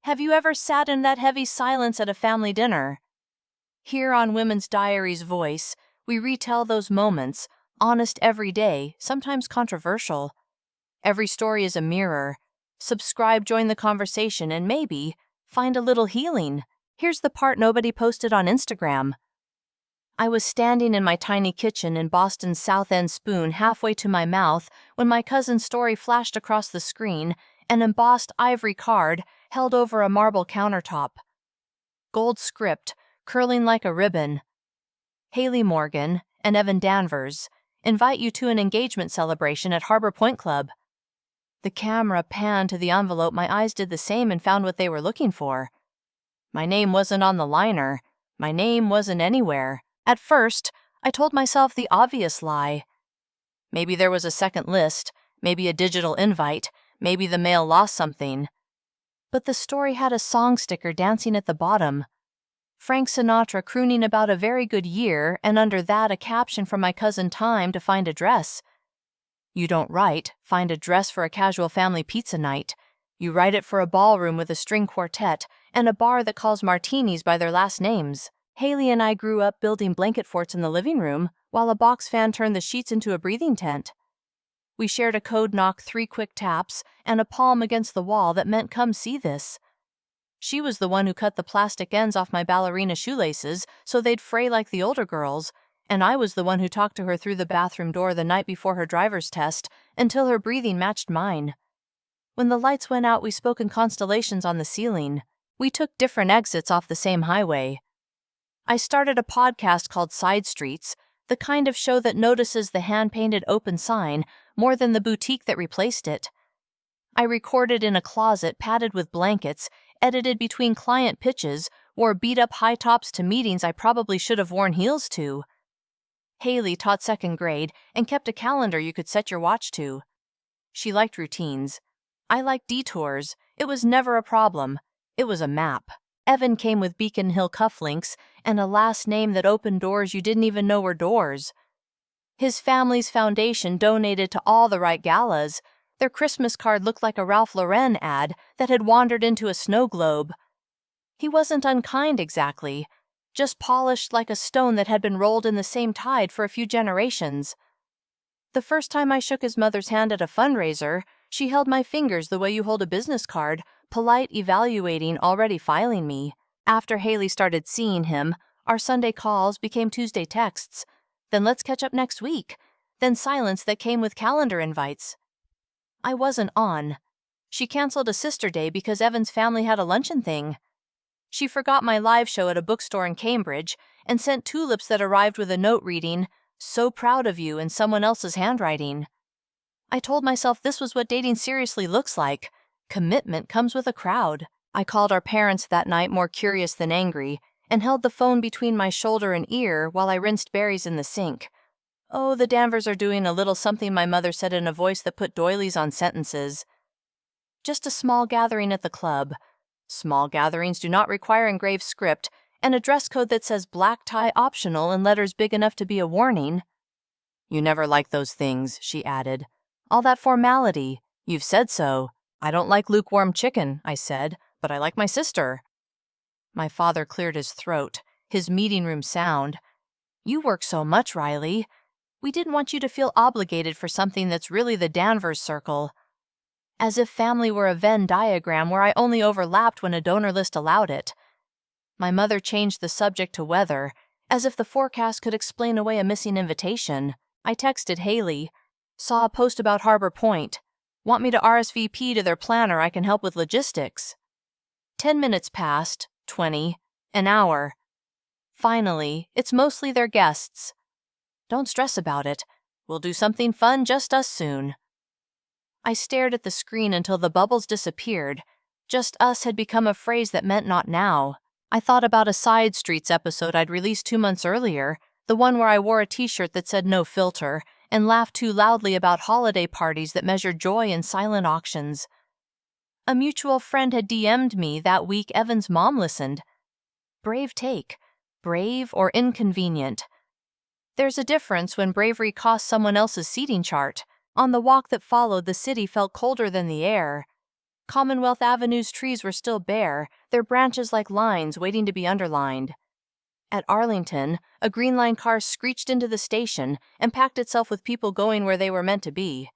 Have you ever sat in that heavy silence at a family dinner? Here on Women's Diaries Voice, we retell those moments, honest every day, sometimes controversial. Every story is a mirror. Subscribe, join the conversation, and maybe find a little healing. Here's the part nobody posted on Instagram. I was standing in my tiny kitchen in Boston's South End Spoon halfway to my mouth when my cousin's story flashed across the screen, an embossed ivory card held over a marble countertop. Gold script, curling like a ribbon. Haley Morgan and Evan Danvers invite you to an engagement celebration at Harbor Point Club. The camera panned to the envelope. My eyes did the same and found what they were looking for. My name wasn't on the liner. My name wasn't anywhere. At first, I told myself the obvious lie. Maybe there was a second list, maybe a digital invite, maybe the mail lost something. But the story had a song sticker dancing at the bottom. Frank Sinatra crooning about a very good year, and under that a caption from my cousin Time to find a dress. You don't write, find a dress for a casual family pizza night. You write it for a ballroom with a string quartet and a bar that calls martinis by their last names. Haley and I grew up building blanket forts in the living room, while a box fan turned the sheets into a breathing tent. We shared a code knock, 3 quick taps, and a palm against the wall that meant come see this. She was the one who cut the plastic ends off my ballerina shoelaces so they'd fray like the older girls, and I was the one who talked to her through the bathroom door the night before her driver's test until her breathing matched mine. When the lights went out, we spoke in constellations on the ceiling. We took different exits off the same highway. I started a podcast called Side Streets, the kind of show that notices the hand-painted open sign more than the boutique that replaced it. I recorded in a closet padded with blankets, edited between client pitches, wore beat-up high tops to meetings I probably should have worn heels to. Haley taught 2nd grade and kept a calendar you could set your watch to. She liked routines. I liked detours. It was never a problem. It was a map. Evan came with Beacon Hill cufflinks and a last name that opened doors you didn't even know were doors. His family's foundation donated to all the right galas. Their Christmas card looked like a Ralph Lauren ad that had wandered into a snow globe. He wasn't unkind exactly, just polished like a stone that had been rolled in the same tide for a few generations. The first time I shook his mother's hand at a fundraiser, she held my fingers the way you hold a business card, polite, evaluating, already filing me. After Haley started seeing him, our Sunday calls became Tuesday texts. Then let's catch up next week. Then silence that came with calendar invites. I wasn't on. She canceled a sister day because Evan's family had a luncheon thing. She forgot my live show at a bookstore in Cambridge and sent tulips that arrived with a note reading, "So proud of you," in someone else's handwriting. I told myself this was what dating seriously looks like. Commitment comes with a crowd. I called our parents that night, more curious than angry, and held the phone between my shoulder and ear while I rinsed berries in the sink. Oh, the Danvers are doing a little something, my mother said in a voice that put doilies on sentences. Just a small gathering at the club. Small gatherings do not require engraved script and a dress code that says black tie optional in letters big enough to be a warning. You never liked those things, she added. All that formality. You've said so. I don't like lukewarm chicken, I said, but I like my sister. My father cleared his throat, his meeting room sound. You work so much, Riley. We didn't want you to feel obligated for something that's really the Danvers circle. As if family were a Venn diagram where I only overlapped when a donor list allowed it. My mother changed the subject to weather, as if the forecast could explain away a missing invitation. I texted Haley. Saw a post about Harbor Point. Want me to RSVP to their planner? I can help with logistics. 10 minutes passed, 20, an hour. Finally, it's mostly their guests. Don't stress about it. We'll do something fun, just us soon. I stared at the screen until the bubbles disappeared. Just us had become a phrase that meant not now. I thought about a Side Streets episode I'd released 2 months earlier, the one where I wore a t-shirt that said no filter, and laughed too loudly about holiday parties that measured joy in silent auctions. A mutual friend had DM'd me that week. Evan's mom listened. Brave take. Brave or inconvenient. There's a difference when bravery costs someone else's seating chart. On the walk that followed, the city felt colder than the air. Commonwealth Avenue's trees were still bare, their branches like lines waiting to be underlined. At Arlington, a Green Line car screeched into the station and packed itself with people going where they were meant to be.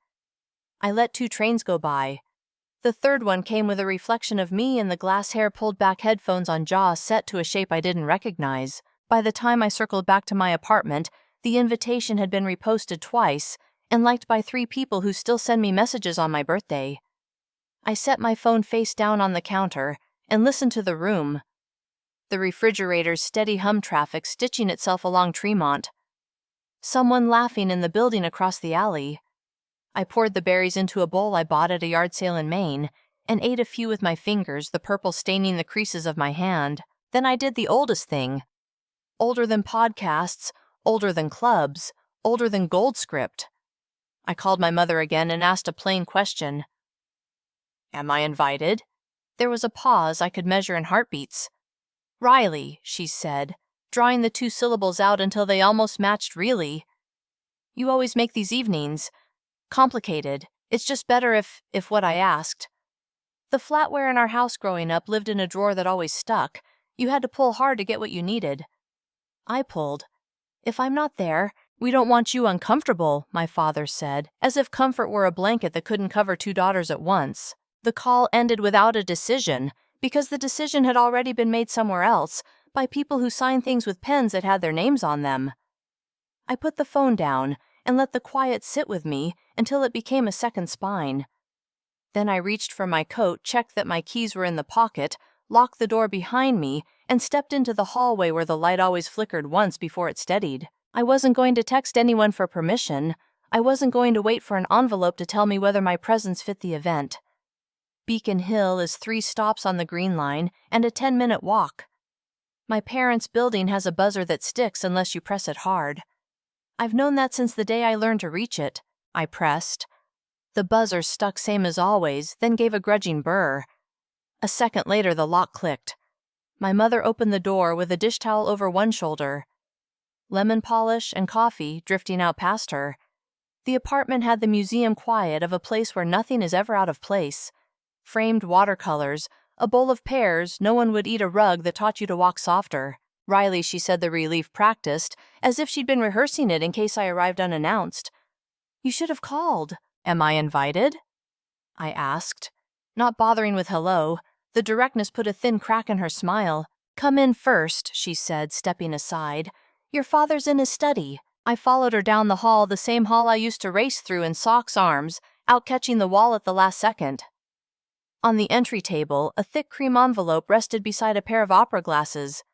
I let 2 trains go by. The third one came with a reflection of me and the glass hair pulled back headphones on jaw set to a shape I didn't recognize. By the time I circled back to my apartment, the invitation had been reposted twice and liked by 3 people who still send me messages on my birthday. I set my phone face down on the counter and listened to the room. The refrigerator's steady hum traffic stitching itself along Tremont. Someone laughing in the building across the alley. I poured the berries into a bowl I bought at a yard sale in Maine and ate a few with my fingers, the purple staining the creases of my hand. Then I did the oldest thing. Older than podcasts, older than clubs, older than Goldscript. I called my mother again and asked a plain question. Am I invited? There was a pause I could measure in heartbeats. Riley, she said, drawing the 2 syllables out until they almost matched really. You always make these evenings complicated. It's just better if what I asked. The flatware in our house growing up lived in a drawer that always stuck. You had to pull hard to get what you needed. I pulled. If I'm not there, we don't want you uncomfortable, my father said, as if comfort were a blanket that couldn't cover 2 daughters at once. The call ended without a decision, because the decision had already been made somewhere else, by people who signed things with pens that had their names on them. I put the phone down and let the quiet sit with me until it became a second spine. Then I reached for my coat, checked that my keys were in the pocket, locked the door behind me, and stepped into the hallway where the light always flickered once before it steadied. I wasn't going to text anyone for permission. I wasn't going to wait for an envelope to tell me whether my presence fit the event. Beacon Hill is 3 stops on the Green Line and a 10-minute walk. My parents' building has a buzzer that sticks unless you press it hard. I've known that since the day I learned to reach it. I pressed. The buzzer stuck same as always, then gave a grudging burr. A second later, the lock clicked. My mother opened the door with a dish towel over one shoulder. Lemon polish and coffee drifting out past her. The apartment had the museum quiet of a place where nothing is ever out of place. Framed watercolors, a bowl of pears, no one would eat a rug that taught you to walk softer. Riley, she said the relief practiced, as if she'd been rehearsing it in case I arrived unannounced. You should have called. Am I invited? I asked. Not bothering with hello, the directness put a thin crack in her smile. Come in first, she said, stepping aside. Your father's in his study. I followed her down the hall, the same hall I used to race through in Sock's arms, out catching the wall at the last second. On the entry table, a thick cream envelope rested beside a pair of opera glasses.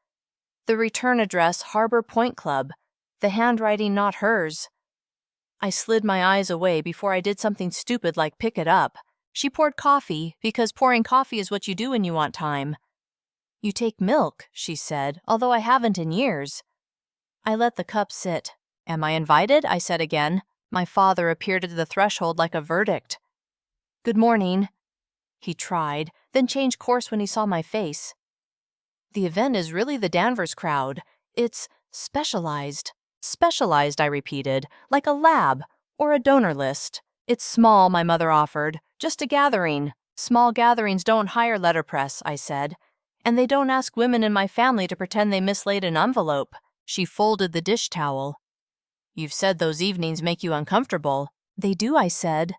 The return address, Harbor Point Club. The handwriting not hers. I slid my eyes away before I did something stupid like pick it up. She poured coffee, because pouring coffee is what you do when you want time. You take milk, she said, although I haven't in years. I let the cup sit. Am I invited? I said again. My father appeared at the threshold like a verdict. Good morning. He tried, then changed course when he saw my face. The event is really the Danvers crowd. It's specialized. Specialized, I repeated, like a lab or a donor list. It's small, my mother offered, just a gathering. Small gatherings don't hire letterpress, I said, and they don't ask women in my family to pretend they mislaid an envelope. She folded the dish towel. You've said those evenings make you uncomfortable. They do, I said.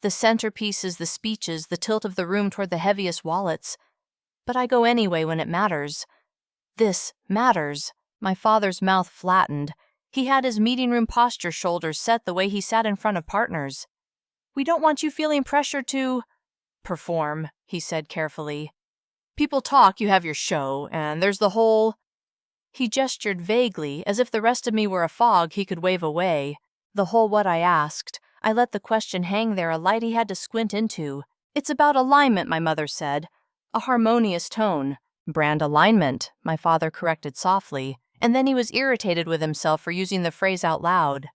The centerpieces, the speeches, the tilt of the room toward the heaviest wallets. But I go anyway when it matters. This matters. My father's mouth flattened. He had his meeting room posture shoulders set the way he sat in front of partners. We don't want you feeling pressure to perform, he said carefully. People talk, you have your show, and there's the whole... He gestured vaguely, as if the rest of me were a fog he could wave away. The whole what I asked. I let the question hang there, a light he had to squint into. It's about alignment, my mother said. A harmonious tone. Brand alignment, my father corrected softly, and then he was irritated with himself for using the phrase out loud.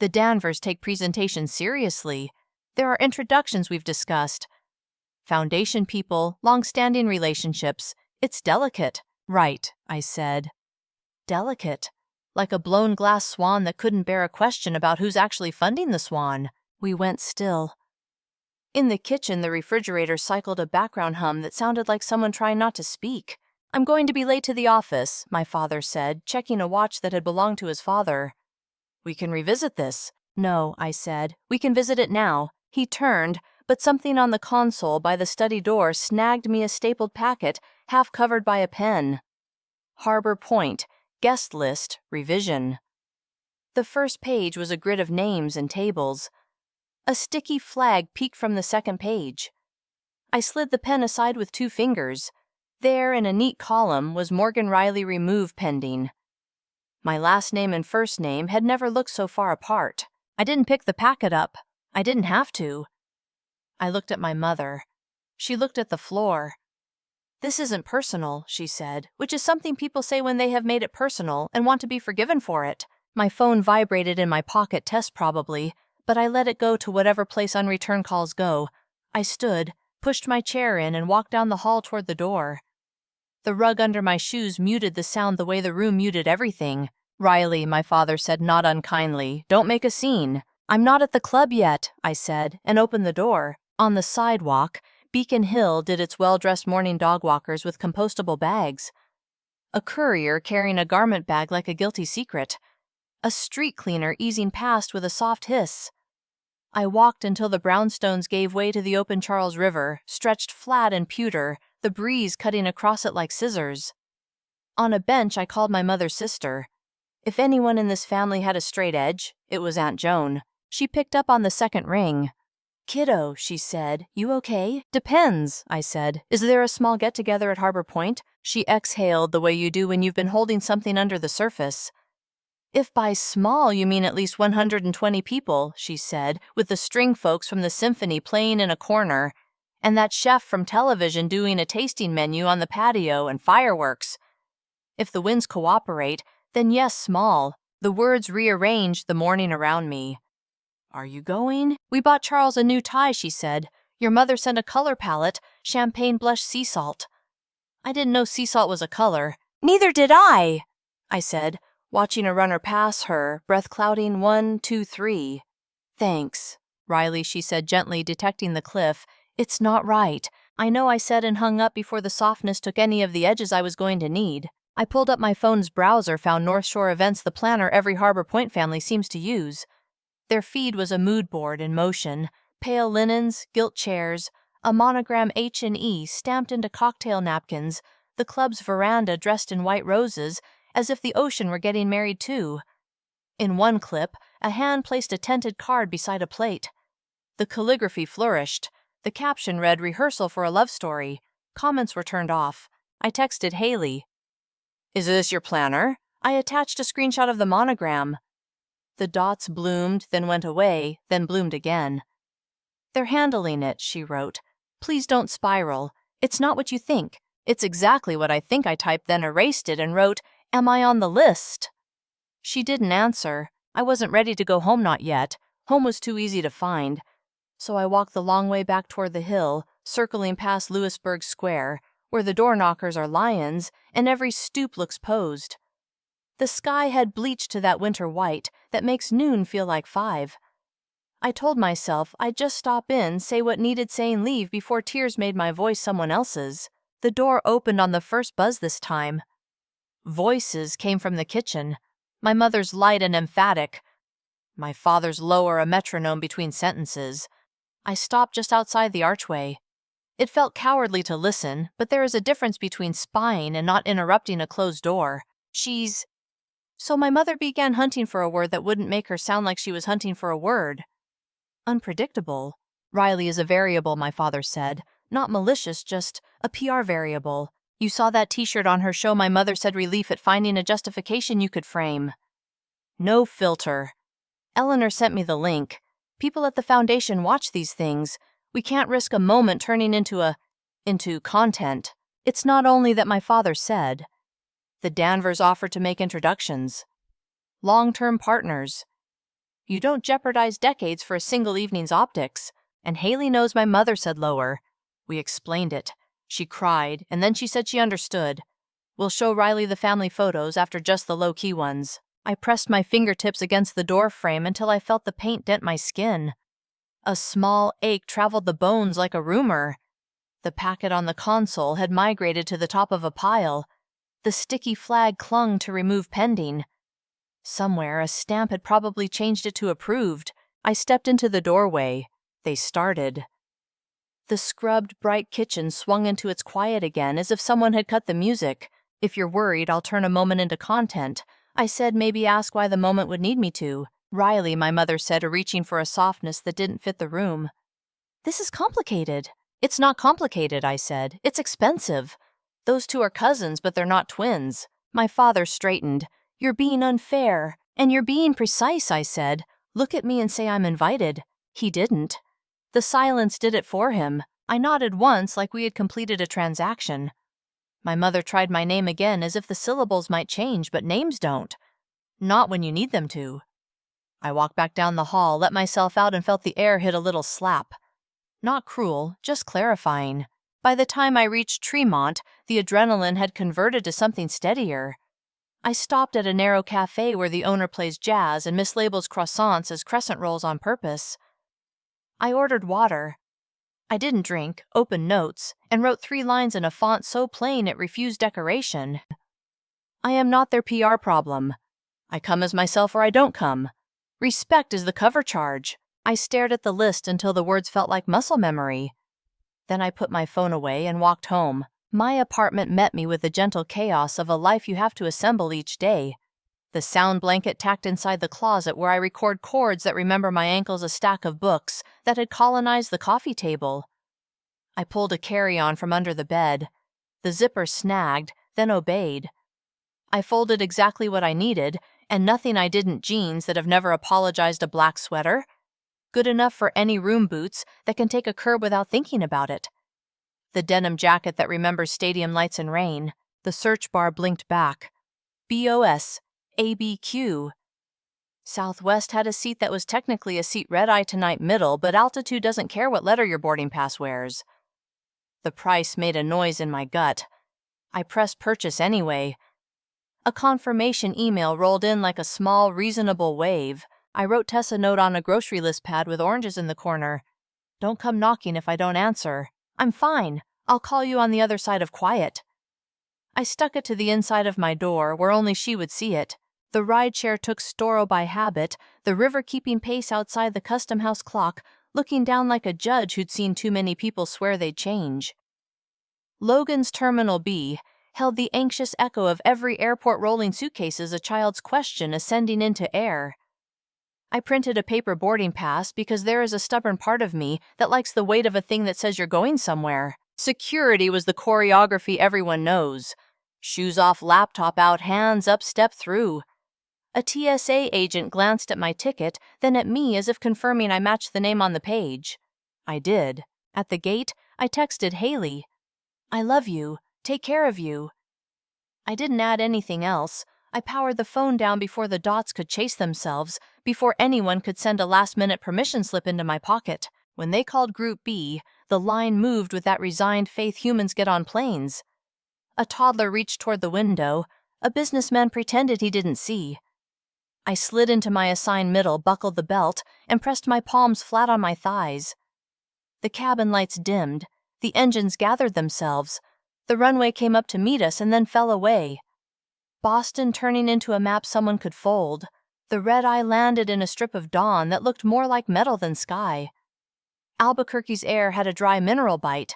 The Danvers take presentation seriously. There are introductions we've discussed. Foundation people, long-standing relationships. It's delicate. Right, I said. Delicate. Like a blown glass swan that couldn't bear a question about who's actually funding the swan. We went still. In the kitchen, the refrigerator cycled a background hum that sounded like someone trying not to speak. "I'm going to be late to the office," my father said, checking a watch that had belonged to his father. "We can revisit this." "No," I said. "We can visit it now." He turned, but something on the console by the study door snagged me a stapled packet, half covered by a pen. Harbor Point, Guest List, Revision. The first page was a grid of names and tables. A sticky flag peeked from the second page. I slid the pen aside with 2 fingers. There, in a neat column, was Morgan Riley remove pending. My last name and first name had never looked so far apart. I didn't pick the packet up. I didn't have to. I looked at my mother. She looked at the floor. "This isn't personal," she said, which is something people say when they have made it personal and want to be forgiven for it. My phone vibrated in my pocket, test probably, but I let it go to whatever place unreturned calls go. I stood, pushed my chair in, and walked down the hall toward the door. The rug under my shoes muted the sound the way the room muted everything. "Riley," my father said not unkindly, "don't make a scene." "I'm not at the club yet," I said, and opened the door. On the sidewalk, Beacon Hill did its well-dressed morning dog walkers with compostable bags. A courier carrying a garment bag like a guilty secret. A street cleaner easing past with a soft hiss. I walked until the brownstones gave way to the open Charles River, stretched flat and pewter, the breeze cutting across it like scissors. On a bench, I called my mother's sister. If anyone in this family had a straight edge, it was Aunt Joan. She picked up on the second ring. "Kiddo," she said, "you okay?" "Depends," I said. "Is there a small get-together at Harbor Point?" She exhaled the way you do when you've been holding something under the surface. "If by small you mean at least 120 people," she said, "with the string folks from the symphony playing in a corner, and that chef from television doing a tasting menu on the patio and fireworks. If the winds cooperate, then yes, small." The words rearranged the morning around me. "Are you going?" "We bought Charles a new tie," she said. "Your mother sent a color palette, champagne blush sea salt." I didn't know sea salt was a color. "Neither did I said, watching a runner pass her, breath clouding 1, 2, 3. "Thanks, Riley," she said gently, detecting the cliff. "It's not right. I know I said and hung up before the softness took any of the edges I was going to need." I pulled up my phone's browser, found North Shore Events, the planner every Harbor Point family seems to use. Their feed was a mood board in motion, pale linens, gilt chairs, a monogram H&E stamped into cocktail napkins, the club's veranda dressed in white roses, as if the ocean were getting married too. In one clip, a hand placed a tinted card beside a plate. The calligraphy flourished. The caption read, "Rehearsal for a love story." Comments were turned off. I texted Haley. "Is this your planner?" I attached a screenshot of the monogram. The dots bloomed, then went away, then bloomed again. "They're handling it," she wrote. "Please don't spiral. It's not what you think. It's exactly what I think." I typed, then erased it and wrote, "Am I on the list?" She didn't answer. I wasn't ready to go home, not yet. Home was too easy to find. So I walked the long way back toward the hill, circling past Lewisburg Square, where the door knockers are lions and every stoop looks posed. The sky had bleached to that winter white that makes noon feel like 5. I told myself I'd just stop in, say what needed saying, leave before tears made my voice someone else's. The door opened on the first buzz this time. Voices came from the kitchen. My mother's light and emphatic. My father's lower, a metronome between sentences. I stopped just outside the archway. It felt cowardly to listen, but there is a difference between spying and not interrupting a closed door. So my mother began hunting for a word that wouldn't make her sound like she was hunting for a word. Unpredictable. Riley is a variable, my father said. Not malicious, just a PR variable. You saw that t-shirt on her show. My mother said relief at finding a justification you could frame. No filter. Eleanor sent me the link. People at the foundation watch these things. We can't risk a moment turning into content. It's not only that my father said. The Danvers offered to make introductions. Long-term partners. You don't jeopardize decades for a single evening's optics. And Haley knows my mother said lower. We explained it. She cried, and then she said she understood. We'll show Riley the family photos after just the low-key ones. I pressed my fingertips against the door frame until I felt the paint dent my skin. A small ache traveled the bones like a rumor. The packet on the console had migrated to the top of a pile. The sticky flag clung to remove pending. Somewhere, a stamp had probably changed it to approved. I stepped into the doorway. They started. The scrubbed, bright kitchen swung into its quiet again as if someone had cut the music. If you're worried, I'll turn a moment into content. I said maybe ask why the moment would need me to. Riley, my mother said, reaching for a softness that didn't fit the room. This is complicated. It's not complicated, I said. It's expensive. Those two are cousins, but they're not twins. My father straightened. You're being unfair. And you're being precise, I said. Look at me and say I'm invited. He didn't. The silence did it for him. I nodded once like we had completed a transaction. My mother tried my name again as if the syllables might change, but names don't. Not when you need them to. I walked back down the hall, let myself out, and felt the air hit a little slap. Not cruel, just clarifying. By the time I reached Tremont, the adrenaline had converted to something steadier. I stopped at a narrow cafe where the owner plays jazz and mislabels croissants as crescent rolls on purpose. I ordered water. I didn't drink, opened notes, and wrote 3 lines in a font so plain it refused decoration. I am not their PR problem. I come as myself or I don't come. Respect is the cover charge. I stared at the list until the words felt like muscle memory. Then I put my phone away and walked home. My apartment met me with the gentle chaos of a life you have to assemble each day. The sound blanket tacked inside the closet where I record chords that remember my ankles a stack of books that had colonized the coffee table. I pulled a carry-on from under the bed. The zipper snagged, then obeyed. I folded exactly what I needed, and nothing I didn't jeans that have never apologized a black sweater. Good enough for any room boots that can take a curb without thinking about it. The denim jacket that remembers stadium lights and rain. The search bar blinked back. BOS. ABQ. Southwest had a seat that was technically a seat red-eye tonight middle, but Altitude doesn't care what letter your boarding pass wears. The price made a noise in my gut. I pressed purchase anyway. A confirmation email rolled in like a small, reasonable wave. I wrote Tess a note on a grocery list pad with oranges in the corner. Don't come knocking if I don't answer. I'm fine. I'll call you on the other side of quiet. I stuck it to the inside of my door where only she would see it. The rideshare took Storo by habit, the river keeping pace outside the custom house clock, looking down like a judge who'd seen too many people swear they'd change. Logan's Terminal B held the anxious echo of every airport rolling suitcases a child's question ascending into air. I printed a paper boarding pass because there is a stubborn part of me that likes the weight of a thing that says you're going somewhere. Security was the choreography everyone knows. Shoes off, laptop out, hands up, step through. A TSA agent glanced at my ticket, then at me as if confirming I matched the name on the page. I did. At the gate, I texted Haley. I love you. Take care of you. I didn't add anything else. I powered the phone down before the dots could chase themselves, before anyone could send a last-minute permission slip into my pocket. When they called Group B, the line moved with that resigned faith humans get on planes. A toddler reached toward the window. A businessman pretended he didn't see. I slid into my assigned middle, buckled the belt, and pressed my palms flat on my thighs. The cabin lights dimmed. The engines gathered themselves. The runway came up to meet us and then fell away. Boston turning into a map someone could fold. The red eye landed in a strip of dawn that looked more like metal than sky. Albuquerque's air had a dry mineral bite.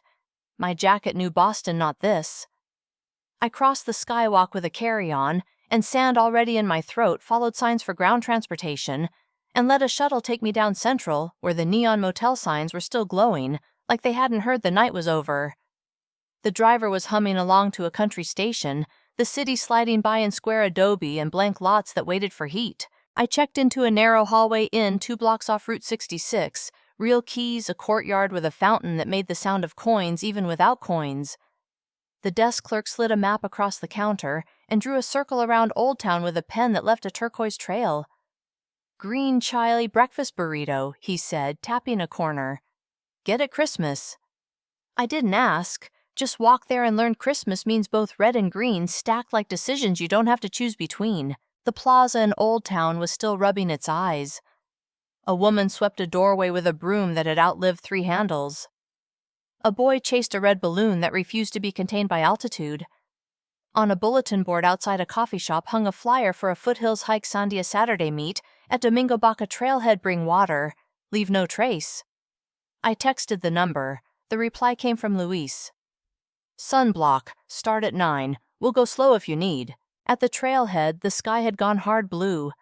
My jacket knew Boston, not this. I crossed the skywalk with a carry-on, and sand already in my throat followed signs for ground transportation, and let a shuttle take me down Central, where the neon motel signs were still glowing, like they hadn't heard the night was over. The driver was humming along to a country station, the city sliding by in square adobe and blank lots that waited for heat. I checked into a narrow hallway inn 2 blocks off Route 66, real keys, a courtyard with a fountain that made the sound of coins even without coins. The desk clerk slid a map across the counter and drew a circle around Old Town with a pen that left a turquoise trail. Green chili breakfast burrito, he said, tapping a corner. Get it Christmas. I didn't ask. Just walk there and learn Christmas means both red and green stacked like decisions you don't have to choose between. The plaza in Old Town was still rubbing its eyes. A woman swept a doorway with a broom that had outlived 3 handles. A boy chased a red balloon that refused to be contained by altitude. On a bulletin board outside a coffee shop hung a flyer for a Foothills Hike Sandia Saturday meet at Domingo Baca Trailhead. Bring water, leave no trace. I texted the number. The reply came from Luis. Sunblock, start at 9. We'll go slow if you need. At the trailhead, the sky had gone hard blue.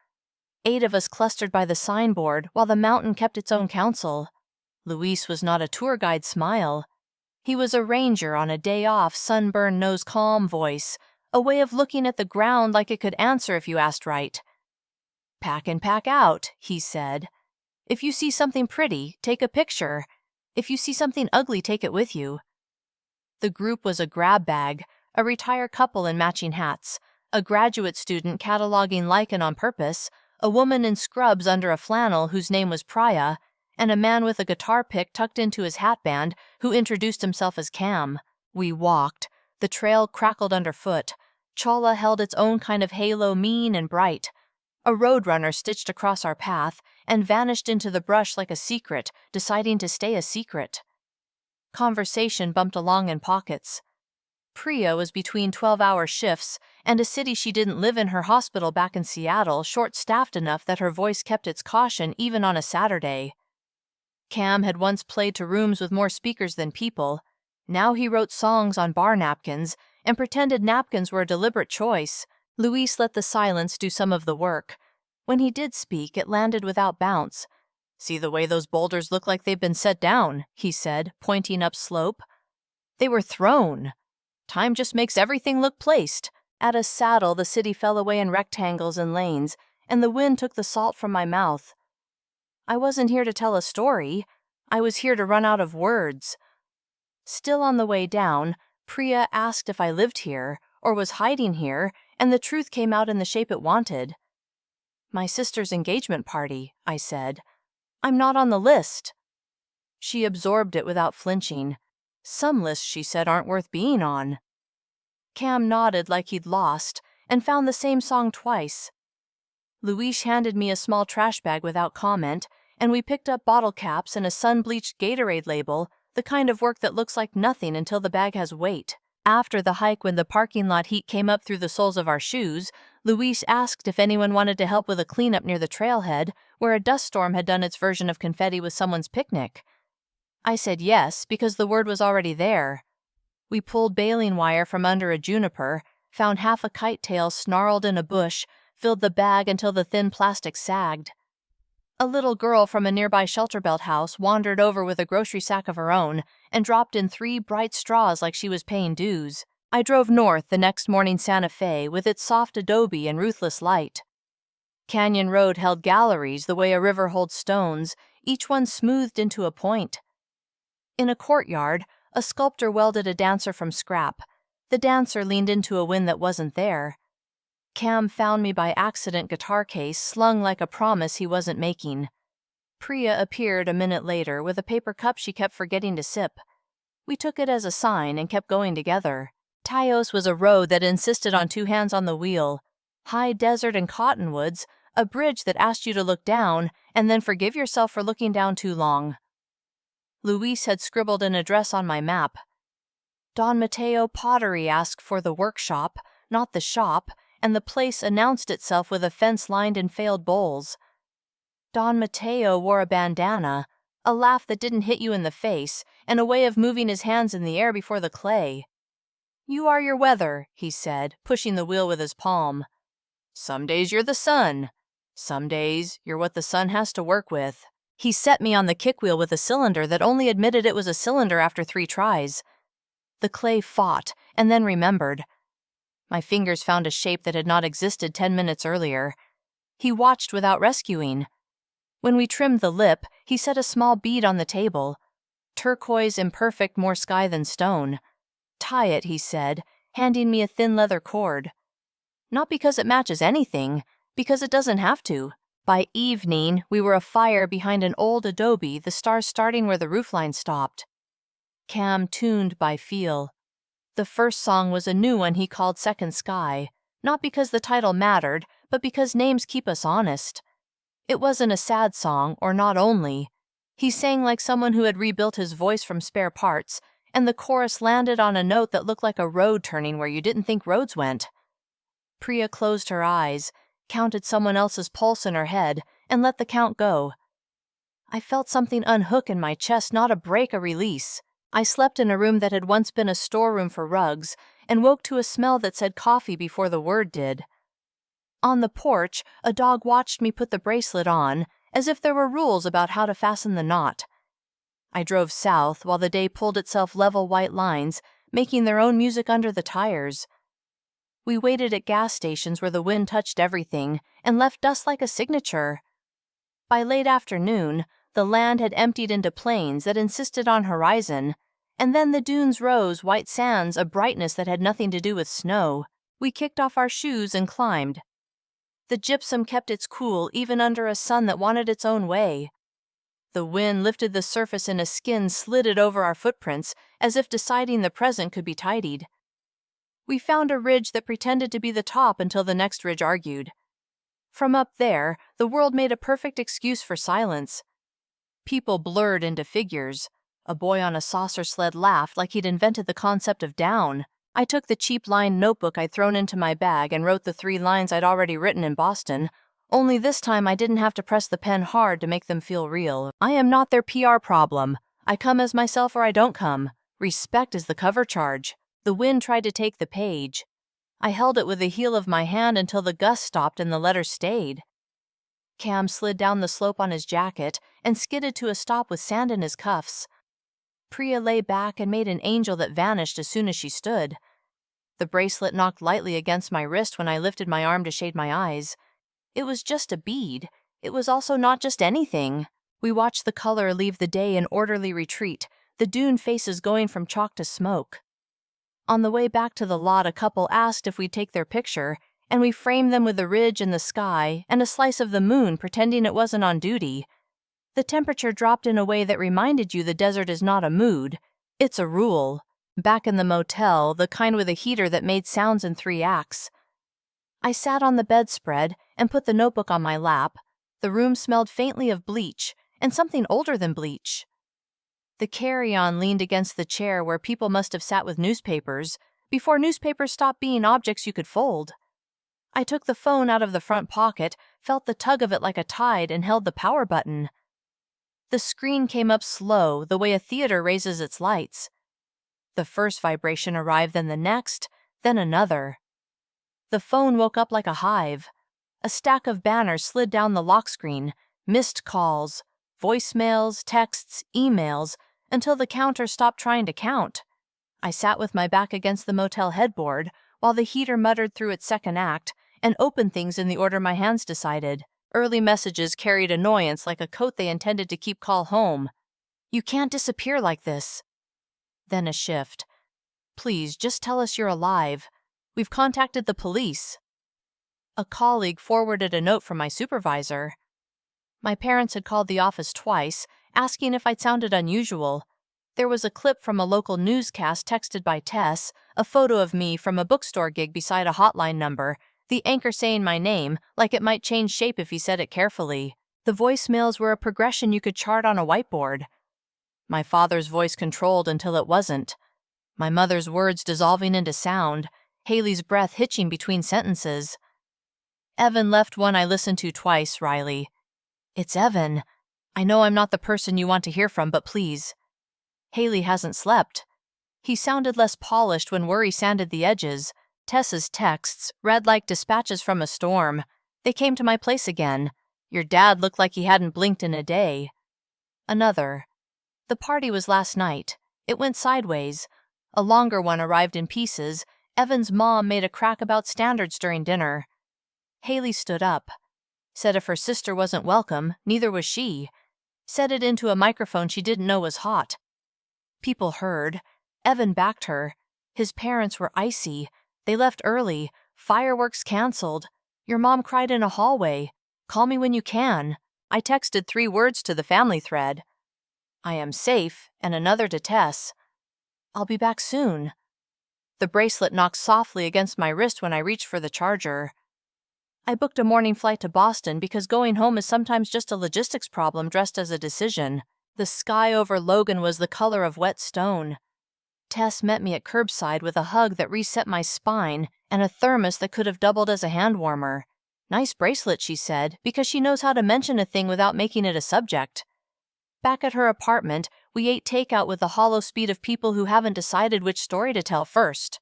8 of us clustered by the signboard while the mountain kept its own counsel. Luis was not a tour guide smile. He was a ranger on a day off, sunburned nose, calm voice, a way of looking at the ground like it could answer if you asked right. Pack in, pack out, he said. If you see something pretty, take a picture. If you see something ugly, take it with you. The group was a grab bag, a retired couple in matching hats, a graduate student cataloging lichen on purpose, a woman in scrubs under a flannel whose name was Priya, and a man with a guitar pick tucked into his hatband who introduced himself as Cam. We walked. The trail crackled underfoot. Cholla held its own kind of halo, mean and bright. A roadrunner stitched across our path and vanished into the brush like a secret, deciding to stay a secret. Conversation bumped along in pockets. Priya was between 12-hour shifts, and a city she didn't live in, her hospital back in Seattle, short-staffed enough that her voice kept its caution even on a Saturday. Cam had once played to rooms with more speakers than people. Now he wrote songs on bar napkins and pretended napkins were a deliberate choice. Luis let the silence do some of the work. When he did speak, it landed without bounce. See the way those boulders look like they've been set down, he said, pointing up slope. They were thrown. Time just makes everything look placed. At a saddle, the city fell away in rectangles and lanes, and the wind took the salt from my mouth. I wasn't here to tell a story. I was here to run out of words. Still on the way down, Priya asked if I lived here, or was hiding here, and the truth came out in the shape it wanted. My sister's engagement party, I said. I'm not on the list. She absorbed it without flinching. Some lists, she said, aren't worth being on. Cam nodded like he'd lost, and found the same song twice. Luis handed me a small trash bag without comment, and we picked up bottle caps and a sun-bleached Gatorade label, the kind of work that looks like nothing until the bag has weight. After the hike, when the parking lot heat came up through the soles of our shoes, Luis asked if anyone wanted to help with a cleanup near the trailhead, where a dust storm had done its version of confetti with someone's picnic. I said yes, because the word was already there. We pulled baling wire from under a juniper, found half a kite tail snarled in a bush, filled the bag until the thin plastic sagged. A little girl from a nearby shelter belt house wandered over with a grocery sack of her own and dropped in 3 bright straws like she was paying dues. I drove north the next morning Santa Fe with its soft adobe and ruthless light. Canyon Road held galleries the way a river holds stones, each one smoothed into a point. In a courtyard, a sculptor welded a dancer from scrap. The dancer leaned into a wind that wasn't there. Cam found me by accident guitar case slung like a promise he wasn't making. Priya appeared a minute later with a paper cup she kept forgetting to sip. We took it as a sign and kept going together. Taos was a road that insisted on 2 hands on the wheel. High desert and cottonwoods, a bridge that asked you to look down and then forgive yourself for looking down too long. Luis had scribbled an address on my map. Don Mateo Pottery asked for the workshop, not the shop, and the place announced itself with a fence lined in failed bowls. Don Mateo wore a bandana, a laugh that didn't hit you in the face, and a way of moving his hands in the air before the clay. You are your weather, he said, pushing the wheel with his palm. Some days you're the sun. Some days you're what the sun has to work with. He set me on the kick wheel with a cylinder that only admitted it was a cylinder after 3 tries. The clay fought, and then remembered. My fingers found a shape that had not existed 10 minutes earlier. He watched without rescuing. When we trimmed the lip, he set a small bead on the table. Turquoise, imperfect, more sky than stone. Tie it, he said, handing me a thin leather cord. Not because it matches anything, because it doesn't have to. By evening, we were afire behind an old adobe, the stars starting where the roofline stopped. Cam tuned by feel. The first song was a new one he called Second Sky, not because the title mattered, but because names keep us honest. It wasn't a sad song, or not only. He sang like someone who had rebuilt his voice from spare parts, and the chorus landed on a note that looked like a road turning where you didn't think roads went. Priya closed her eyes, counted someone else's pulse in her head, and let the count go. I felt something unhook in my chest, not a break, a release. I slept in a room that had once been a storeroom for rugs, and woke to a smell that said coffee before the word did. On the porch, a dog watched me put the bracelet on, as if there were rules about how to fasten the knot. I drove south while the day pulled itself level white lines, making their own music under the tires. We waited at gas stations where the wind touched everything and left dust like a signature. By late afternoon, the land had emptied into plains that insisted on horizon, and then the dunes rose white sands, a brightness that had nothing to do with snow. We kicked off our shoes and climbed. The gypsum kept its cool even under a sun that wanted its own way. The wind lifted the surface and a skin slid it over our footprints, as if deciding the present could be tidied. We found a ridge that pretended to be the top until the next ridge argued. From up there, the world made a perfect excuse for silence. People blurred into figures. A boy on a saucer sled laughed like he'd invented the concept of down. I took the cheap-lined notebook I'd thrown into my bag and wrote the 3 lines I'd already written in Boston, only this time I didn't have to press the pen hard to make them feel real. I am not their PR problem. I come as myself or I don't come. Respect is the cover charge. The wind tried to take the page. I held it with the heel of my hand until the gust stopped and the letter stayed. Cam slid down the slope on his jacket and skidded to a stop with sand in his cuffs. Priya lay back and made an angel that vanished as soon as she stood. The bracelet knocked lightly against my wrist when I lifted my arm to shade my eyes. It was just a bead. It was also not just anything. We watched the color leave the day in orderly retreat, the dune faces going from chalk to smoke. On the way back to the lot, a couple asked if we'd take their picture, and we framed them with the ridge and the sky and a slice of the moon, pretending it wasn't on duty. The temperature dropped in a way that reminded you the desert is not a mood, it's a rule. Back in the motel, the kind with a heater that made sounds in 3 acts. I sat on the bedspread and put the notebook on my lap. The room smelled faintly of bleach, and something older than bleach. The carry-on leaned against the chair where people must have sat with newspapers, before newspapers stopped being objects you could fold. I took the phone out of the front pocket, felt the tug of it like a tide, and held the power button. The screen came up slow, the way a theater raises its lights. The first vibration arrived, then the next, then another. The phone woke up like a hive. A stack of banners slid down the lock screen, missed calls, voicemails, texts, emails, until the counter stopped trying to count. I sat with my back against the motel headboard while the heater muttered through its second act and opened things in the order my hands decided. Early messages carried annoyance like a coat they intended to keep call home. You can't disappear like this. Then a shift. Please, just tell us you're alive. We've contacted the police. A colleague forwarded a note from my supervisor. My parents had called the office twice, asking if I'd sounded unusual. There was a clip from a local newscast texted by Tess, a photo of me from a bookstore gig beside a hotline number, the anchor saying my name, like it might change shape if he said it carefully. The voicemails were a progression you could chart on a whiteboard. My father's voice controlled until it wasn't. My mother's words dissolving into sound, Haley's breath hitching between sentences. Evan left one I listened to twice, Riley. It's Evan. I know I'm not the person you want to hear from, but please. Haley hasn't slept. He sounded less polished when worry sanded the edges. Tess's texts read like dispatches from a storm. They came to my place again. Your dad looked like he hadn't blinked in a day. Another. The party was last night. It went sideways. A longer one arrived in pieces. Evan's mom made a crack about standards during dinner. Haley stood up. Said if her sister wasn't welcome, neither was she. Said it into a microphone she didn't know was hot. People heard. Evan backed her. His parents were icy. They left early. Fireworks canceled. Your mom cried in a hallway. Call me when you can. I texted 3 words to the family thread. I am safe, and another to Tess. I'll be back soon. The bracelet knocked softly against my wrist when I reached for the charger. I booked a morning flight to Boston because going home is sometimes just a logistics problem dressed as a decision. The sky over Logan was the color of wet stone. Tess met me at curbside with a hug that reset my spine and a thermos that could have doubled as a hand warmer. Nice bracelet, she said, because she knows how to mention a thing without making it a subject. Back at her apartment, we ate takeout with the hollow speed of people who haven't decided which story to tell first.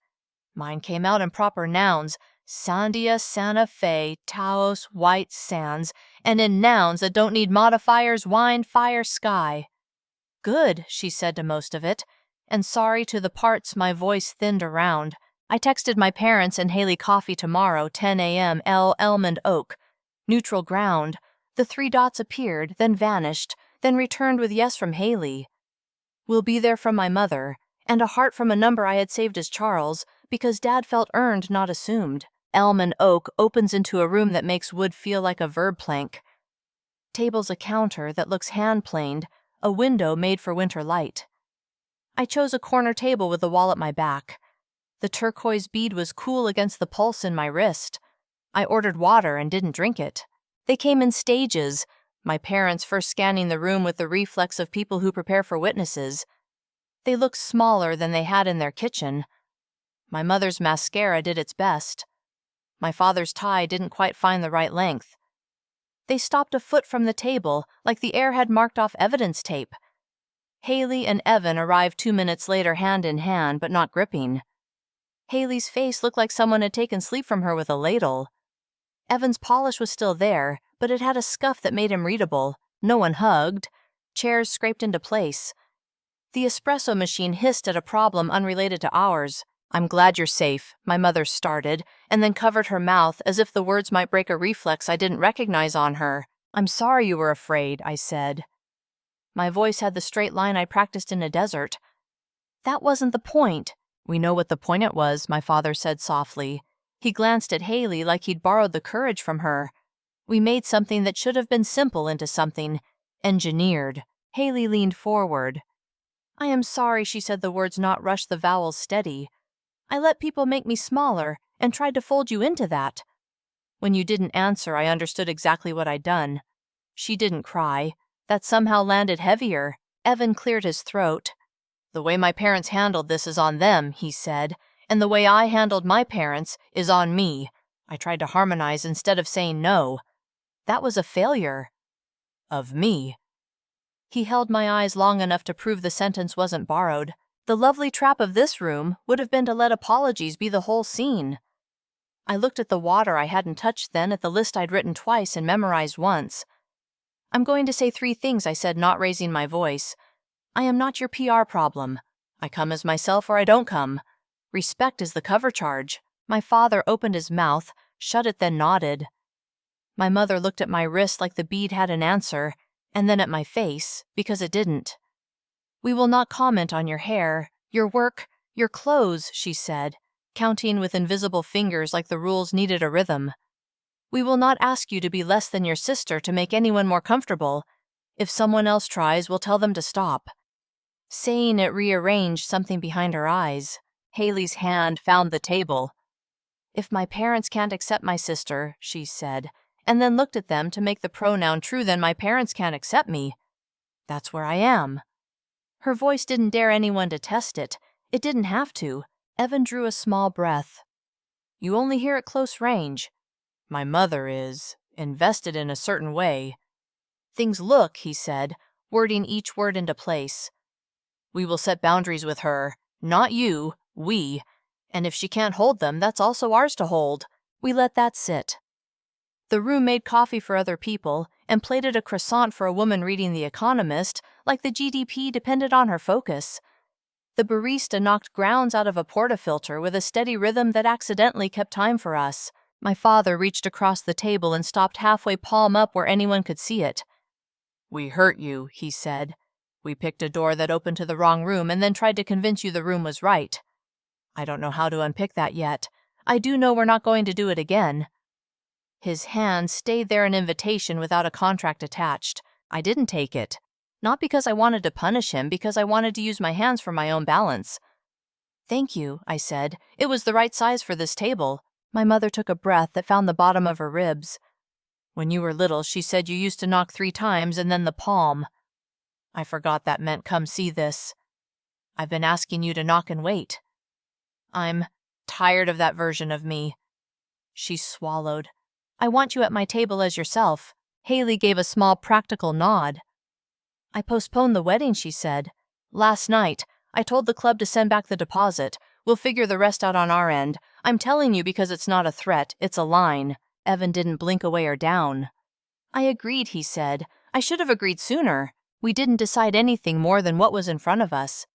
Mine came out in proper nouns: Sandia, Santa Fe, Taos, White Sands, and in nouns that don't need modifiers: wine, fire, sky. Good, she said to most of it, and sorry to the parts my voice thinned around. I texted my parents and Haley coffee tomorrow, 10 a.m., Elmond Oak. Neutral ground. The 3 dots appeared, then vanished, then returned with yes from Haley. Will be there from my mother, and a heart from a number I had saved as Charles, because Dad felt earned, not assumed. Elmond Oak opens into a room that makes wood feel like a verb plank. Table's a counter that looks hand-planed, a window made for winter light. I chose a corner table with the wall at my back. The turquoise bead was cool against the pulse in my wrist. I ordered water and didn't drink it. They came in stages, my parents first scanning the room with the reflex of people who prepare for witnesses. They looked smaller than they had in their kitchen. My mother's mascara did its best. My father's tie didn't quite find the right length. They stopped a foot from the table, like the air had marked off evidence tape. Haley and Evan arrived 2 minutes later, hand in hand, but not gripping. Haley's face looked like someone had taken sleep from her with a ladle. Evan's polish was still there, but it had a scuff that made him readable. No one hugged. Chairs scraped into place. The espresso machine hissed at a problem unrelated to ours. I'm glad you're safe, my mother started, and then covered her mouth as if the words might break a reflex I didn't recognize on her. I'm sorry you were afraid, I said. My voice had the straight line I practiced in a desert. That wasn't the point. We know what the point it was, my father said softly. He glanced at Haley like he'd borrowed the courage from her. We made something that should have been simple into something engineered. Haley leaned forward. I am sorry, she said, the words not rush, the vowels steady. I let people make me smaller and tried to fold you into that. When you didn't answer, I understood exactly what I'd done. She didn't cry. That somehow landed heavier. Evan cleared his throat. The way my parents handled this is on them, he said, and the way I handled my parents is on me. I tried to harmonize instead of saying no. That was a failure. Of me. He held my eyes long enough to prove the sentence wasn't borrowed. The lovely trap of this room would have been to let apologies be the whole scene. I looked at the water I hadn't touched then, at the list I'd written twice and memorized once. I'm going to say 3 things, I said, not raising my voice. I am not your PR problem. I come as myself or I don't come. Respect is the cover charge. My father opened his mouth, shut it, then nodded. My mother looked at my wrist like the bead had an answer, and then at my face, because it didn't. We will not comment on your hair, your work, your clothes, she said, counting with invisible fingers like the rules needed a rhythm. We will not ask you to be less than your sister to make anyone more comfortable. If someone else tries, we'll tell them to stop. Saying it rearranged something behind her eyes. Haley's hand found the table. If my parents can't accept my sister, she said, and then looked at them to make the pronoun true, then my parents can't accept me. That's where I am. Her voice didn't dare anyone to test it. It didn't have to. Evan drew a small breath. You only hear at close range. My mother is invested in a certain way. Things look, he said, wording each word into place. We will set boundaries with her. Not you, we. And if she can't hold them, that's also ours to hold. We let that sit. The room made coffee for other people and plated a croissant for a woman reading The Economist, like the GDP depended on her focus. The barista knocked grounds out of a portafilter with a steady rhythm that accidentally kept time for us. My father reached across the table and stopped halfway, palm up, where anyone could see it. We hurt you, he said. We picked a door that opened to the wrong room and then tried to convince you the room was right. I don't know how to unpick that yet. I do know we're not going to do it again. His hand stayed there, an invitation without a contract attached. I didn't take it. Not because I wanted to punish him, because I wanted to use my hands for my own balance. Thank you, I said. It was the right size for this table. My mother took a breath that found the bottom of her ribs. When you were little, she said you used to knock 3 times and then the palm. I forgot that meant come see this. I've been asking you to knock and wait. I'm tired of that version of me. She swallowed. I want you at my table as yourself. Haley gave a small practical nod. I postponed the wedding, she said. Last night, I told the club to send back the deposit. We'll figure the rest out on our end. I'm telling you because it's not a threat, it's a line. Evan didn't blink away or down. I agreed, he said. I should have agreed sooner. We didn't decide anything more than what was in front of us.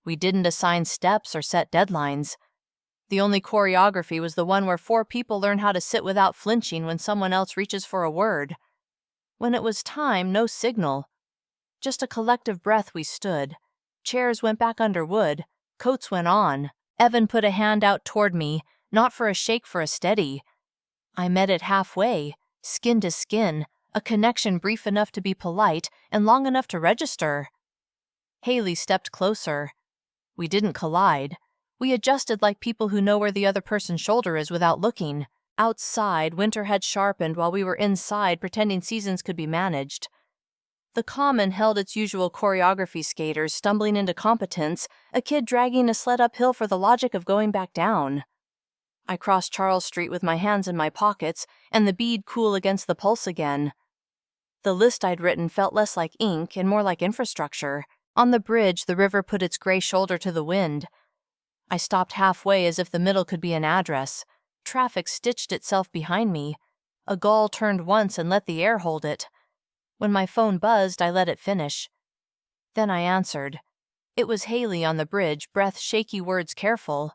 We didn't assign steps or set deadlines. The only choreography was the one where 4 people learn how to sit without flinching when someone else reaches for a word. When it was time, no signal. Just a collective breath we stood. Chairs went back under wood. Coats went on. Evan put a hand out toward me, not for a shake, for a steady. I met it halfway, skin to skin, a connection brief enough to be polite and long enough to register. Haley stepped closer. We didn't collide. We adjusted like people who know where the other person's shoulder is without looking. Outside, winter had sharpened while we were inside pretending seasons could be managed. The Common held its usual choreography, skaters stumbling into competence, a kid dragging a sled uphill for the logic of going back down. I crossed Charles Street with my hands in my pockets and the bead cool against the pulse again. The list I'd written felt less like ink and more like infrastructure. On the bridge, the river put its gray shoulder to the wind. I stopped halfway as if the middle could be an address. Traffic stitched itself behind me. A gull turned once and let the air hold it. When my phone buzzed, I let it finish. Then I answered. It was Haley on the bridge, breath shaky, words careful.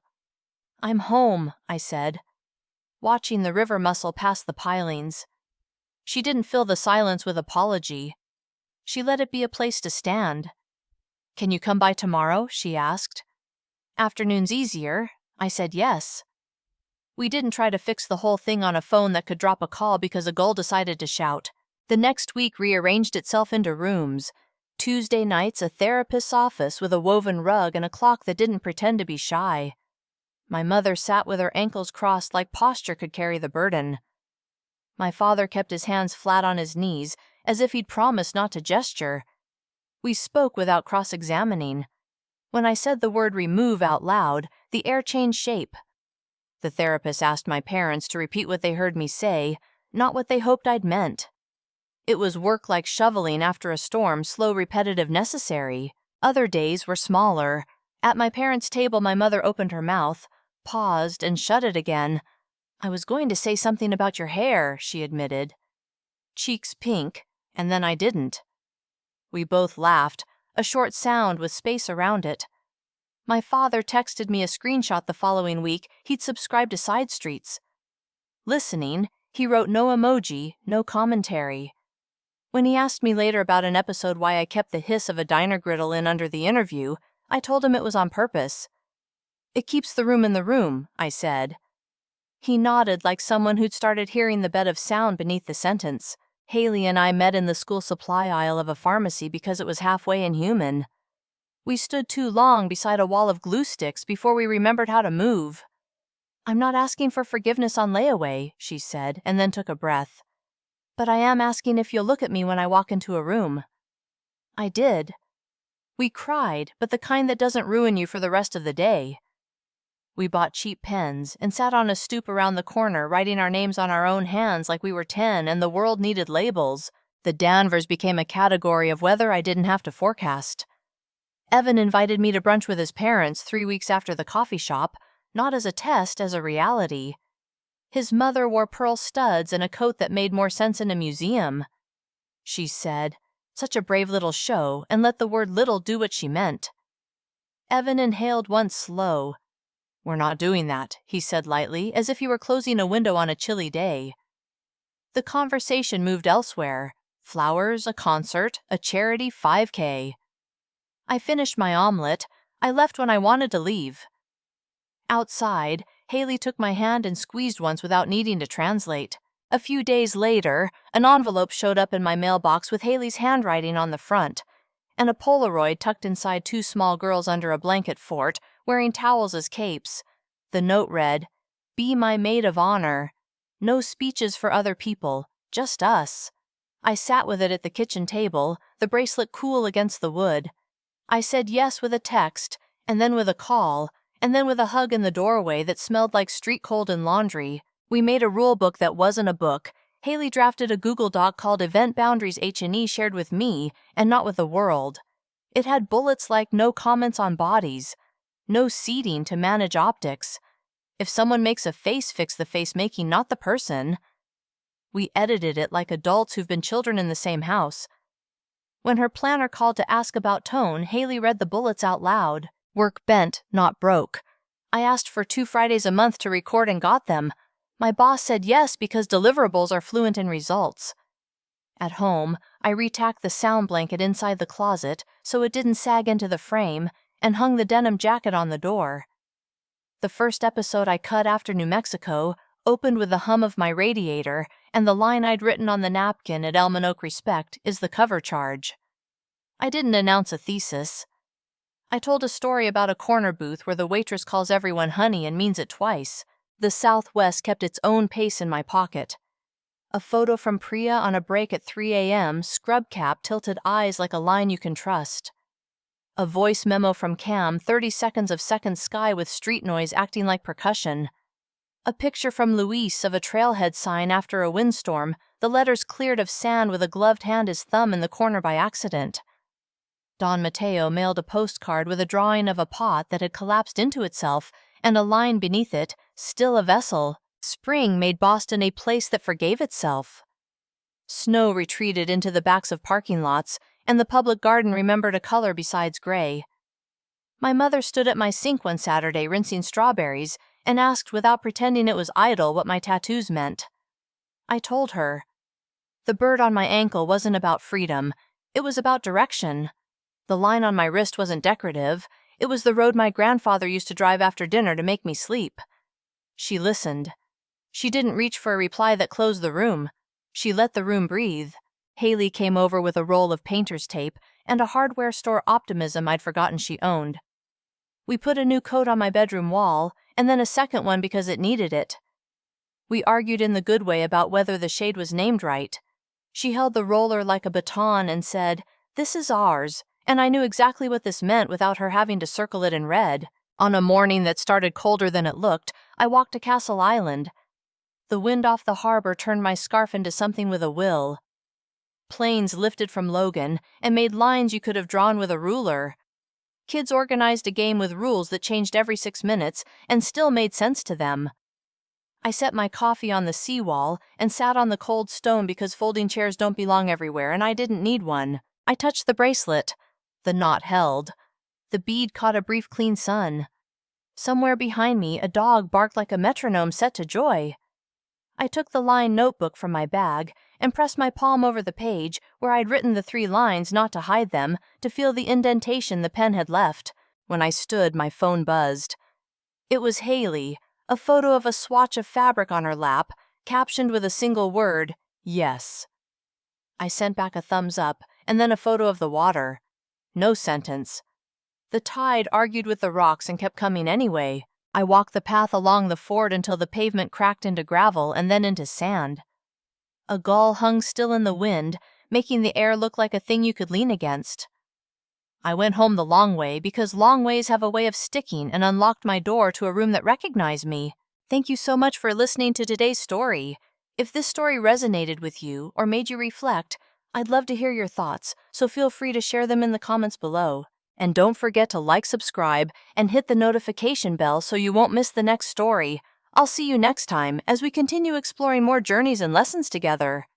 I'm home, I said, watching the river muscle past the pilings. She didn't fill the silence with apology. She let it be a place to stand. Can you come by tomorrow? She asked. Afternoon's easier. I said yes. We didn't try to fix the whole thing on a phone that could drop a call because a gull decided to shout. The next week rearranged itself into rooms. Tuesday nights, a therapist's office with a woven rug and a clock that didn't pretend to be shy. My mother sat with her ankles crossed like posture could carry the burden. My father kept his hands flat on his knees, as if he'd promised not to gesture. We spoke without cross-examining. When I said the word remove out loud, the air changed shape. The therapist asked my parents to repeat what they heard me say, not what they hoped I'd meant. It was work like shoveling after a storm, slow, repetitive, necessary. Other days were smaller. At my parents' table, my mother opened her mouth, paused, and shut it again. I was going to say something about your hair, she admitted. Cheeks pink, and then I didn't. We both laughed, a short sound with space around it. My father texted me a screenshot the following week. He'd subscribed to Side Streets. Listening, he wrote no emoji, no commentary. When he asked me later about an episode why I kept the hiss of a diner griddle in under the interview, I told him it was on purpose. It keeps the room in the room, I said. He nodded like someone who'd started hearing the bed of sound beneath the sentence. Haley and I met in the school supply aisle of a pharmacy because it was halfway inhuman. We stood too long beside a wall of glue sticks before we remembered how to move. I'm not asking for forgiveness on layaway, she said, and then took a breath. But I am asking if you'll look at me when I walk into a room. I did. We cried, but the kind that doesn't ruin you for the rest of the day. We bought cheap pens and sat on a stoop around the corner writing our names on our own hands like we were 10 and the world needed labels. The Danvers became a category of weather I didn't have to forecast. Evan invited me to brunch with his parents 3 weeks after the coffee shop, not as a test, as a reality. His mother wore pearl studs and a coat that made more sense in a museum. She said, such a brave little show, and let the word little do what she meant. Evan inhaled once slow. We're not doing that, he said lightly, as if he were closing a window on a chilly day. The conversation moved elsewhere. Flowers, a concert, a charity 5K. I finished my omelet. I left when I wanted to leave. Outside, Haley took my hand and squeezed once without needing to translate. A few days later, an envelope showed up in my mailbox with Haley's handwriting on the front, and a Polaroid tucked inside 2 small girls under a blanket fort, wearing towels as capes. The note read, Be my maid of honor. No speeches for other people, just us. I sat with it at the kitchen table, the bracelet cool against the wood. I said yes with a text, and then with a call, and then with a hug in the doorway that smelled like street cold and laundry. We made a rule book that wasn't a book. Haley drafted a Google Doc called Event Boundaries H&E shared with me and not with the world. It had bullets like no comments on bodies, no seating to manage optics. If someone makes a face, fix the face making, not the person. We edited it like adults who've been children in the same house. When her planner called to ask about tone, Haley read the bullets out loud. Work bent, not broke. I asked for 2 Fridays a month to record and got them. My boss said yes because deliverables are fluent in results. At home, I retacked the sound blanket inside the closet so it didn't sag into the frame and hung the denim jacket on the door. The first episode I cut after New Mexico opened with the hum of my radiator, and the line I'd written on the napkin at Elminoke Respect is the cover charge. I didn't announce a thesis. I told a story about a corner booth where the waitress calls everyone honey and means it twice. The Southwest kept its own pace in my pocket. A photo from Priya on a break at 3 a.m., scrub cap, tilted eyes like a line you can trust. A voice memo from Cam, 30 seconds of second sky with street noise acting like percussion. A picture from Luis of a trailhead sign after a windstorm, the letters cleared of sand with a gloved hand, his thumb in the corner by accident. Don Mateo mailed a postcard with a drawing of a pot that had collapsed into itself and a line beneath it, still a vessel. Spring made Boston a place that forgave itself. Snow retreated into the backs of parking lots, and the public garden remembered a color besides gray. My mother stood at my sink one Saturday rinsing strawberries and asked without pretending it was idle what my tattoos meant. I told her. The bird on my ankle wasn't about freedom, it was about direction. The line on my wrist wasn't decorative, it was the road my grandfather used to drive after dinner to make me sleep. She listened. She didn't reach for a reply that closed the room. She let the room breathe. Haley came over with a roll of painter's tape and a hardware store optimism I'd forgotten she owned. We put a new coat on my bedroom wall, and then a second one because it needed it. We argued in the good way about whether the shade was named right. She held the roller like a baton and said, "This is ours," and I knew exactly what this meant without her having to circle it in red. On a morning that started colder than it looked, I walked to Castle Island. The wind off the harbor turned my scarf into something with a will. Planes lifted from Logan and made lines you could have drawn with a ruler. Kids organized a game with rules that changed every 6 minutes and still made sense to them. I set my coffee on the seawall and sat on the cold stone because folding chairs don't belong everywhere and I didn't need one. I touched the bracelet. The knot held. The bead caught a brief clean sun. Somewhere behind me, a dog barked like a metronome set to joy. I took the line notebook from my bag and pressed my palm over the page where I'd written the 3 lines not to hide them, to feel the indentation the pen had left. When I stood, my phone buzzed. It was Haley, a photo of a swatch of fabric on her lap, captioned with a single word, "Yes." I sent back a thumbs up and then a photo of the water. No sentence. The tide argued with the rocks and kept coming anyway. I walked the path along the ford until the pavement cracked into gravel and then into sand. A gull hung still in the wind, making the air look like a thing you could lean against. I went home the long way because long ways have a way of sticking and unlocked my door to a room that recognized me. Thank you so much for listening to today's story. If this story resonated with you or made you reflect, I'd love to hear your thoughts, so feel free to share them in the comments below. And don't forget to like, subscribe, and hit the notification bell so you won't miss the next story. I'll see you next time as we continue exploring more journeys and lessons together.